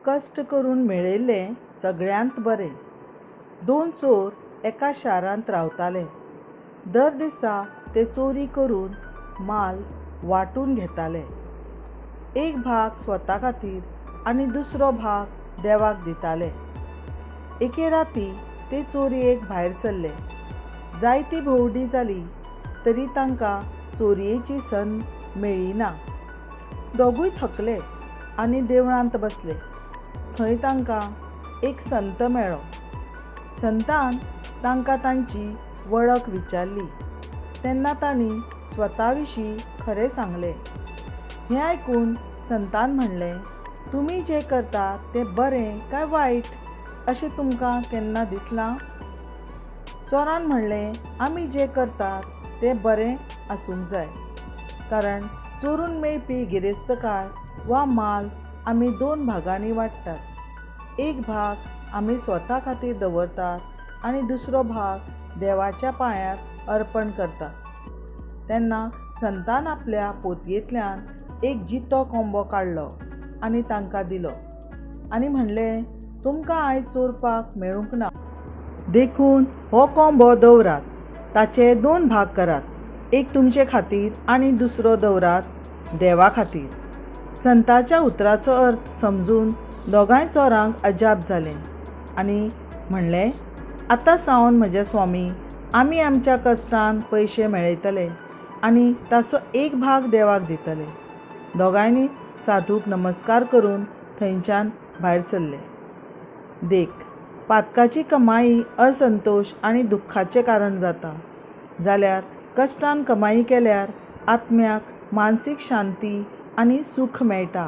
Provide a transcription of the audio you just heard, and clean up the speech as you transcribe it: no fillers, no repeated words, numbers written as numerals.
कश्ट करून मेळयिल्लें सगळ्यांत बरें. दोन चोर एका शारांत रावताले. दर दिसा ते चोरी करून माल वांटून घेताले. एक भाग स्वता खातीर आनी दुसरो भाग देवाक दिताले. एके राती ते चोरयेक भायर सरले. जायती भोंवडी जाली तरी तांकां चोरयेची संद मेळ्ळी ना. दोगूय थकले आनी देवळांत बसले. थंय तांकां एक संत मेळ्ळो. संतान तांकां तांची वळख विचारली तेन्ना तांणी स्वता विशीं खरें सांगलें. हें आयकून संतान म्हणलें, तुमी जें करतात तें बरें काय वायट अशें तुमकां केन्ना दिसलां? चोरान म्हणलें, आमी जें करतात तें बरें आसूंक जाय, कारण चोरून मेळपी गिरेस्तकाय वा माल आमी दोन भागांनी वांट्टात. एक भाग आमी स्वता खातीर दवरतात आनी दुसरो भाग देवाच्या पांयार अर्पण करतात. तेन्ना संतान आपल्या पोतयेंतल्यान एक जितो कोंबो काडलो आनी तांकां दिलो आनी म्हणलें, तुमकां आयज चोरपाक मेळूंक ना. देखून हो कोंबो दवरात. ताचे दोन भाग करात, एक तुमचे खातीर आनी दुसरो दवरात देवा खातीर. संताच्या उतराचो अर्थ समजून दोगांय चोरांक अजाप जालें आनी म्हणलें, आतां सावन म्हजे स्वामी, आमी आमच्या कश्टान पयशे मेळयतले आनी ताचो एक भाग देवाक दितले. दोगांयनी साधूक नमस्कार करून थंयच्यान भायर सरले. देख, पातकाची कमाई असंतोश आनी दुख्खाचें कारण जाता, जाल्यार कश्टान कमाई केल्यार आत्म्याक मानसीक शांती आनी सूख मेळटा.